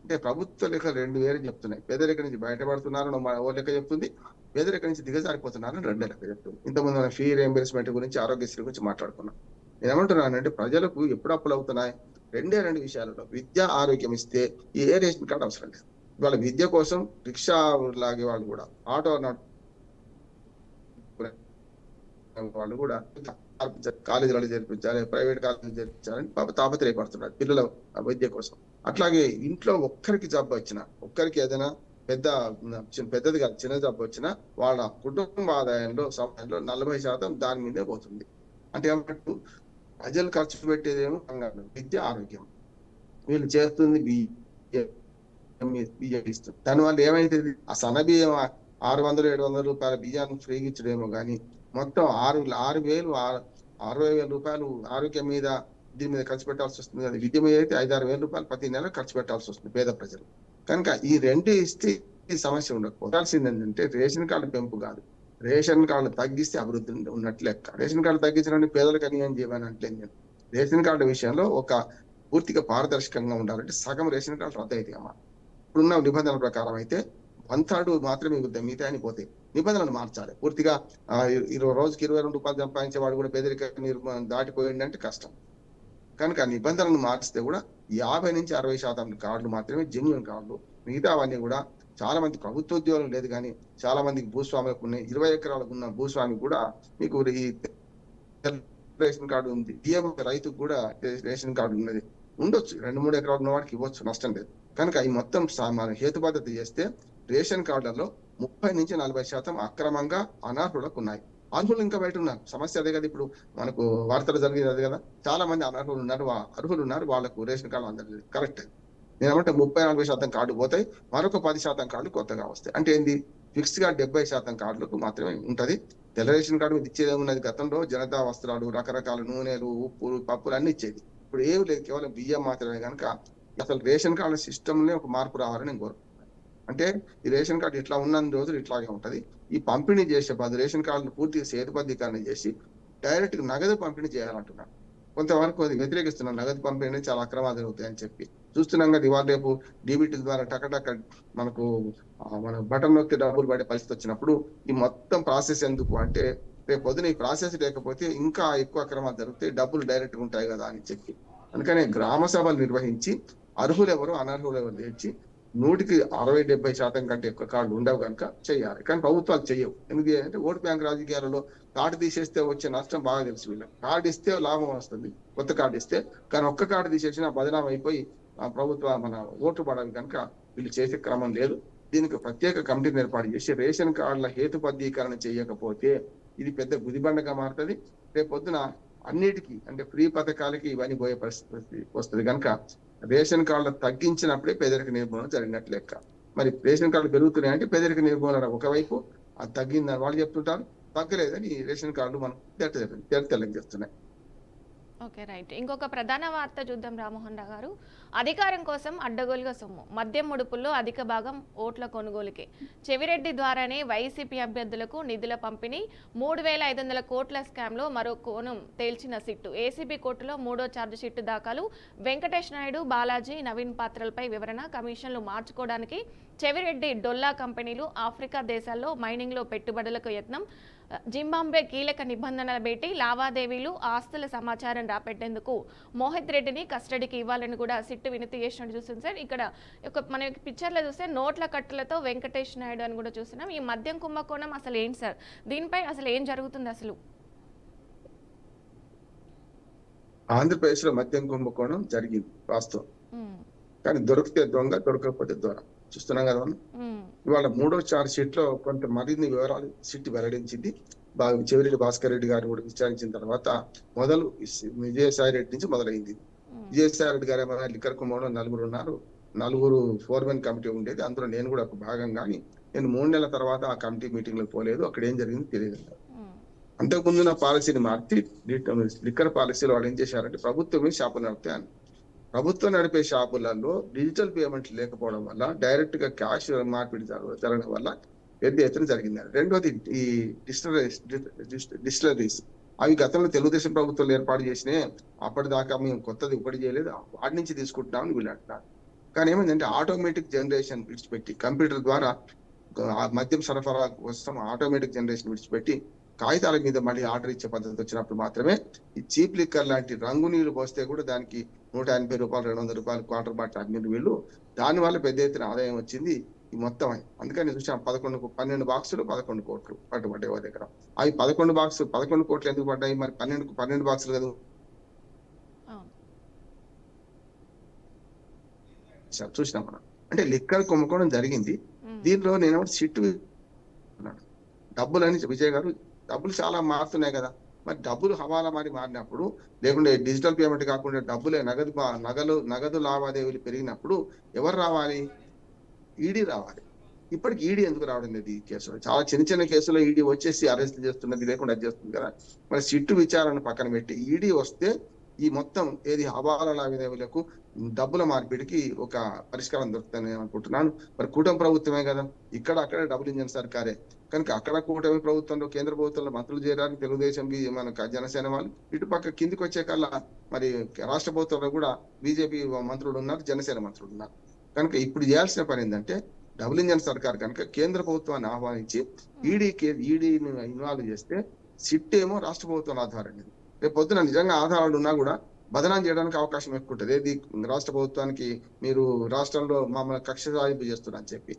అంటే ప్రభుత్వ లెక్కలు 2 వేలు చెప్తున్నాయి. పేదరికం నుంచి బయటపడుతున్నారని ఓ లెక్క చెప్తుంది, పేదరికం నుంచి దిగజారిపోతున్నారని 2 లెక్క చెప్తుంది. ఇంతకుముందు మనం ఫీ రియంబర్స్మెంట్ గురించి ఆరోగ్యశ్రీ గురించి మాట్లాడుకున్నాం. నేను ఏమంటున్నానంటే ప్రజలకు ఎప్పుడు అప్పులు అవుతున్నాయి? 2 విషయాలలో విద్య ఆరోగ్యం ఇస్తే ఏ రేషన్ కార్డు అవసరం లేదు. ఇవాళ విద్య కోసం రిక్షా లాగే వాళ్ళు కూడా ఆటో వాళ్ళు కూడా కాలేజీలలో చేర్పించాలి, ప్రైవేట్ కాలేజీలు చేర్పించాలని తాపత్రయపడుతున్నారు పిల్లల విద్య కోసం. అట్లాగే ఇంట్లో ఒక్కరికి జబ్బు వచ్చినా, ఒక్కరికి ఏదైనా పెద్దది కాదు చిన్న జబ్బు వచ్చినా వాళ్ళ కుటుంబ ఆదాయంలో సమయంలో 40% దాని మీదే పోతుంది. అంటే ఏమంటూ ప్రజలు ఖర్చు పెట్టేదేమో విద్య ఆరోగ్యం, వీళ్ళు చేస్తుంది బియ్యం ఇస్తుంది. దానివల్ల ఏమైతుంది ఆ సన్న బియ్యం 600-700 రూపాయల బియ్యాన్ని ఫ్రీగా ఇచ్చడేమో కానీ మొత్తం 60,000 రూపాయలు ఆరోగ్యం మీద దీని మీద ఖర్చు పెట్టాల్సి వస్తుంది కదా. విద్య మీద అయితే 5-6 వేల రూపాయలు ప్రతి నెల ఖర్చు పెట్టాల్సి వస్తుంది పేద ప్రజలు. కనుక ఈ 2 ఇస్తే ఈ సమస్య ఉండకపోవాల్సింది ఏంటంటే రేషన్ కార్డు పెంపు కాదు, రేషన్ కార్డు తగ్గిస్తే అభివృద్ధి ఉన్నట్లు లెక్క. రేషన్ కార్డు తగ్గించడానికి పేదలకు అన్యాయం చేయమని అంటే నేను రేషన్ కార్డు విషయంలో ఒక పూర్తిగా పారదర్శకంగా ఉండాలంటే సగం రేషన్ కార్డు రద్దు అయితే అమ్మా. ఇప్పుడున్న నిబంధనల ప్రకారం అయితే 1/3 మాత్రమే మిగతా అని పోతాయి. నిబంధనలు మార్చాలి పూర్తిగా. రోజుకి 22 రూపాయలు సంపాదించే వాడు కూడా పేదరిక దాటిపోయిందంటే కష్టం. కనుక నిబంధనలను మార్చితే కూడా 50-60% కార్డులు మాత్రమే జెన్యున్ కార్డులు. మిగతా అవన్నీ కూడా చాలా మంది ప్రభుత్వ ఉద్యోగం లేదు కానీ చాలా మందికి భూస్వాములకు ఉన్నాయి. 20 ఎకరాలకు ఉన్న భూస్వామి కూడా మీకు ఈ రేషన్ కార్డు ఉంది. బియ్యం రైతుకు కూడా రేషన్ కార్డు ఉన్నది ఉండొచ్చు. 2-3 ఎకరాలు ఉన్న వాడికి ఇవ్వచ్చు, నష్టం లేదు. కనుక ఈ మొత్తం హేతుబద్ధత చేస్తే రేషన్ కార్డులలో 30-40% అక్రమంగా అనర్హులకు ఉన్నాయి. అర్హులు ఇంకా బయట ఉన్నారు. సమస్య అదే కదా. ఇప్పుడు మనకు వార్తలు జరిగేది అదే కదా. చాలా మంది అనర్హులు ఉన్నారు, అర్హులు ఉన్నారు, వాళ్ళకు రేషన్ కార్డు అందలేదు. కరెక్ట్. నేనేమంటే 30-40% కార్డు పోతాయి, మరొక 10% కార్డు కొత్తగా వస్తాయి. అంటే ఏంది? ఫిక్స్డ్ గా 70% కార్డులకు మాత్రమే ఉంటది. తెల్ల రేషన్ కార్డు మీద ఇచ్చేది ఉన్నది. గతంలో జనతా వస్త్రాలు, రకరకాల నూనెలు, ఉప్పులు, పప్పులు అన్ని ఇచ్చేది. ఇప్పుడు ఏమి లేదు, కేవలం బియ్యం మాత్రమే. కనుక అసలు రేషన్ కార్డు సిస్టమ్ నే ఒక మార్పు రావాలని నేను కోరుకుంటున్నాను. అంటే ఈ రేషన్ కార్డు ఇట్లా ఉన్న రోజులు ఇట్లాగే ఉంటది. ఈ పంపిణీ చేసే బదులు రేషన్ కార్డును పూర్తిగా సేతుబద్ధీకరణ చేసి డైరెక్ట్ గా నగదు పంపిణీ చేయాలంటున్నాను. కొంతవరకు అది వ్యతిరేకిస్తున్నాం. నగదు పంపిణీ చాలా అక్రమాలు జరుగుతాయని చెప్పి చూస్తున్నాం కదా. ఇవాళ రేపు డీబీటీ ద్వారా టకటక మనకు మన బటన్ నొక్కి డబ్బులు పడే పరిస్థితి వచ్చినప్పుడు ఈ మొత్తం ప్రాసెస్ ఎందుకు అంటే రేపు పొద్దున ఈ ప్రాసెస్ లేకపోతే ఇంకా ఎక్కువ అక్రమాలు జరుగుతాయి, డబ్బులు డైరెక్ట్ గా ఉంటాయి కదా అని చెప్పి. అందుకనే గ్రామ సభలు నిర్వహించి అర్హులు ఎవరు అనర్హులు ఎవరు తెచ్చి 100-60-70% కంటే ఎక్కువ కార్డులు ఉండవు కనుక చేయాలి. కానీ ప్రభుత్వాలు చేయవు. ఎందుకంటే ఓటు బ్యాంక్ రాజకీయాలలో కార్డు తీసేస్తే వచ్చే నష్టం బాగా తెలుసు వీళ్ళకి. కార్డు ఇస్తే లాభం వస్తుంది కొత్త కార్డు ఇస్తే, కానీ ఒక్క కార్డు తీసేసినా బదనాం అయిపోయి ప్రభుత్వ మన ఓటు పడాలి. కనుక వీళ్ళు చేసే క్రమం లేదు. దీనికి ప్రత్యేక కమిటీని ఏర్పాటు చేసి రేషన్ కార్డుల హేతుబద్ధీకరణ చేయకపోతే ఇది పెద్ద గుదిబండగా మారుతుంది. రేపు పొద్దున అన్నిటికీ అంటే ఫ్రీ పథకాలకి ఇవన్నీ పోయే పరిస్థితి వస్తుంది. కనుక రేషన్ కార్డులు తగ్గించినప్పుడే పేదరిక నిర్మూలన జరిగినట్లు లెక్క. మరి రేషన్ కార్డులు పెరుగుతున్నాయంటే పేదరిక నిర్మూలన ఒకవైపు, అది తగ్గిందని వాళ్ళు చెప్తుంటారు, తగ్గలేదని రేషన్ కార్డులు మనం తెలంగేస్తున్నాయి. Okay, right. ఇంకొక ప్రధాన వార్త చూద్దాం రామ్మోహన్ రావు గారు. అధికారం కోసం అడ్డగోలుగా సొమ్ము, మద్యం ముడుపుల్లో అధిక భాగం ఓట్ల కొనుగోలుకే. చెవిరెడ్డి ద్వారానే వైసీపీ అభ్యర్థులకు నిధుల పంపిణీ, 3,500 కోట్ల స్కామ్లో మరో కోణం తేల్చిన సిట్టు. ఏసీబీ కోర్టులో 3వ ఛార్జ్ షీట్ దాఖలు. వెంకటేష్ నాయుడు, బాలాజీ, నవీన్ పాత్రలపై వివరణ. కమిషన్లు మార్చుకోవడానికి చెవిరెడ్డి డొల్లా కంపెనీలు ఆఫ్రికా దేశాల్లో మైనింగ్లో పెట్టుబడులకు యత్నం. జింబాబ్వే కీలక నిబంధనలు పెట్టి లావాదేవీలు ఆస్తుల సమాచారం రాపెట్టేందుకు మోహిత్ రెడ్డిని కస్టడీకి ఇవ్వాలని కూడా సిట్టు వినతి చేసినట్టు చూస్తుంది సార్. ఇక్కడ మనకి పిక్చర్లో చూస్తే నోట్ల కట్టులతో వెంకటేష్ నాయుడు అని కూడా చూస్తున్నాం. ఈ మద్యం కుంభకోణం అసలు ఏంటి సార్? దీనిపై అసలు ఏం జరుగుతుంది అసలు? ఆంధ్రప్రదేశ్ లో మద్యం కుంభకోణం జరిగింది వాస్తవం, కానీ దొరికితే దొంగ, దొరకకపోతే దొర చూస్తున్నాం కదా మనం. ఇవాళ 3వ ఛార్జ్ షీట్ లో కొంత మరిన్ని వివరాలు సిట్ వెల్లడించింది. చెవిరెడ్డి భాస్కర్ రెడ్డి గారు కూడా విచారించిన తర్వాత మొదలు విజయసాయి రెడ్డి నుంచి మొదలైంది. విజయసాయి రెడ్డి గారు ఏమైనా లిక్కర్ కుంభంలో 4 ఉన్నారు, 4 ఫోర్మెన్ కమిటీ ఉండేది, అందులో నేను కూడా ఒక భాగం. కానీ నేను 3 నెలల తర్వాత ఆ కమిటీ మీటింగ్ లో పోలేదు, అక్కడ ఏం జరిగింది తెలియదు. అంతకుముందు నా పాలసీని మార్చి లిక్కర్ పాలసీలో వాళ్ళు ఏం చేశారంటే ప్రభుత్వమే షాపులు నడుపుతాయని. ప్రభుత్వం నడిపే షాపులలో డిజిటల్ పేమెంట్ లేకపోవడం వల్ల డైరెక్ట్ గా క్యాష్ మార్పిడి జరగడం వల్ల పెద్ద ఎత్తున జరిగింది. రెండోది ఈ డిస్టిలరీస్, అవి గతంలో తెలుగుదేశం ప్రభుత్వాలు ఏర్పాటు చేసినాయి, అప్పటిదాకా మేము కొత్తది ఒకటి చేయలేదు, వాటి నుంచి తీసుకుంటున్నామని వీళ్ళు అంటున్నారు. కానీ ఏమైందంటే ఆటోమేటిక్ జనరేషన్ విడిచిపెట్టి కంప్యూటర్ ద్వారా మద్యం సరఫరా కోసం ఆటోమేటిక్ జనరేషన్ విడిచిపెట్టి కాగితాల మీద మళ్ళీ ఆర్డర్ ఇచ్చే పద్ధతి వచ్చినప్పుడు మాత్రమే ఈ చీప్ లిక్కర్ లాంటి రంగు నీళ్లు పోస్తే కూడా దానికి 180 రూపాయలు, 200 రూపాయలు క్వార్టర్ బాటిల్ అమ్మిన వీళ్ళు. దాని వల్ల పెద్ద ఎత్తున ఆదాయం వచ్చింది ఈ మొత్తం. అందుకని చూసాం 12 బాక్సులు 11 కోట్లు పట్టుబడ్డాయి వాళ్ళ దగ్గర. అవి 11 కోట్లు ఎందుకు పడ్డాయి మరి? 12 బాక్సులు కదా చూసినాం మనం. అంటే లిక్కర్ కుంభకోణం జరిగింది. దీనిలో నేను సిట్టు డబ్బులని విజయ్ గారు, డబ్బులు చాలా మారుతున్నాయి కదా, మరి డబ్బులు హవాలా మారినప్పుడు, లేకుంటే డిజిటల్ పేమెంట్ కాకుండా డబ్బులే నగదు లావాదేవీలు పెరిగినప్పుడు ఎవరు రావాలి? ఈడీ రావాలి. ఇప్పటికి ఈడీ ఎందుకు రావడం లేదు ఈ కేసులో? చాలా చిన్న కేసులో ఈడీ వచ్చేసి అరెస్ట్ చేస్తున్నది, లేకుండా అది చేస్తుంది కదా. మరి సిట్టు విచారణ పక్కన పెట్టి ఈడీ వస్తే ఈ మొత్తం ఏది హవాలా లావాదేవీలకు, డబ్బుల మార్పిడికి ఒక పరిష్కారం దొరుకుతుందని నేను అనుకుంటున్నాను. మరి కూటమి ప్రభుత్వమే కదా, అక్కడ డబుల్ ఇంజన్ సర్కారే కనుక అక్కడ కూటమి ప్రభుత్వంలో, కేంద్ర ప్రభుత్వంలో మంత్రులు చేరాలని తెలుగుదేశం మన జనసేన వాళ్ళు, ఇటుపక్క కిందికి వచ్చే కల్లా మరి రాష్ట్ర ప్రభుత్వంలో కూడా బీజేపీ మంత్రులు ఉన్నారు, జనసేన మంత్రులు ఉన్నారు. కనుక ఇప్పుడు చేయాల్సిన పని ఏంటంటే డబుల్ ఇంజన్ సర్కార్ కనుక కేంద్ర ప్రభుత్వాన్ని ఆహ్వానించి ఈడీని ఇన్వాల్వ్ చేస్తే సిట్ ఏమో రాష్ట్ర ప్రభుత్వం ఆధారం. రేపు పొద్దున నిజంగా ఆధారాలు ఉన్నా కూడా బదనాం చేయడానికి అవకాశం ఎక్కువ ఉంటుంది. ఏది రాష్ట్ర ప్రభుత్వానికి మీరు రాష్ట్రంలో మమ్మల్ని కక్ష సాధింపు చేస్తున్నారని చెప్పి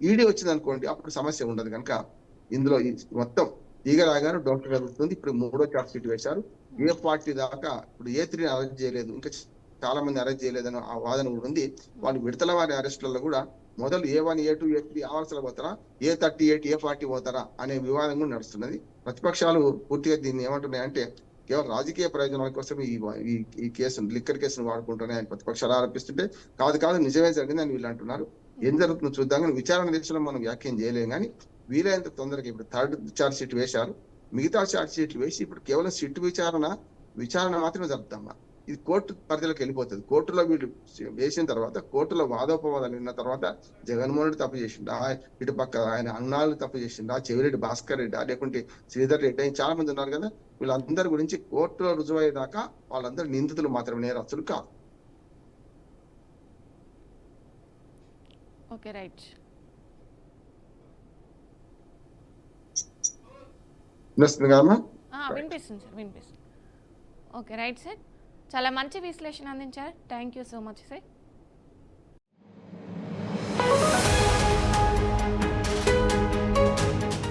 ఈడీ వచ్చింది అనుకోండి, అప్పుడు సమస్య ఉండదు. కనుక ఇందులో మొత్తం ఈగలాగాను డాక్టర్ జరుగుతుంది. ఇప్పుడు 3వ ఛార్జ్ షీట్ వేశారు. ఏ పార్టీ దాకా ఇప్పుడు A3 అరెస్ట్ చేయలేదు, ఇంకా చాలా మంది అరెస్ట్ చేయలేదని ఆ వాదన కూడా ఉంది. వాళ్ళు విడతల వారి అరెస్టులలో కూడా మొదలు A1, A2, A3 ఆవర్సలు పోతారా, A38 ఏ పార్టీ పోతారా అనే వివాదం కూడా నడుస్తున్నది. ప్రతిపక్షాలు పూర్తిగా దీన్ని ఏమంటున్నాయంటే కేవలం రాజకీయ ప్రయోజనాల కోసం ఈ కేసును, లిక్కర్ కేసును వాడుకుంటున్నాయని ప్రతిపక్షాలు ఆరోపిస్తుంటే, కాదు నిజమే జరిగిందని వీళ్ళు అంటున్నారు. ఏం జరుగుతుందో చూద్దాం. కానీ విచారణ దిశలో మనం వ్యాఖ్యం చేయలేం. కానీ వీలైనంత తొందరగా ఇప్పుడు 3rd ఛార్జ్ షీట్ వేశారు, మిగతా ఛార్జ్ షీట్లు వేసి ఇప్పుడు కేవలం సిట్ విచారణ మాత్రమే జరుపుతామా. ఇది కోర్టు పరిధిలోకి వెళ్ళిపోతుంది. కోర్టులో వీళ్ళు వేసిన తర్వాత, కోర్టులో వాదోపవాదాలు విన్న తర్వాత జగన్మోహన్ రెడ్డి తప్పు చేసిండా, ఇటు పక్క ఆయన అన్నాళ్ళు తప్పు చేసిండా, చెవిరెడ్డి భాస్కర్ రెడ్డి, లేకుంటే శ్రీధర్ రెడ్డి, చాలా మంది ఉన్నారు కదా, వీళ్ళందరి గురించి కోర్టులో రుజువయ్యేదాకా వాళ్ళందరూ నిందితులు మాత్రమే, నేరస్తులు కాదు. Okay, right. వినిపిస్తుంది కదమ్మా? వినిపిస్తుంది సార్, వినిపిస్తుంది. Okay, right sir. చాలా మంచి విశ్లేషణ అందించారు. Thank you so much sir.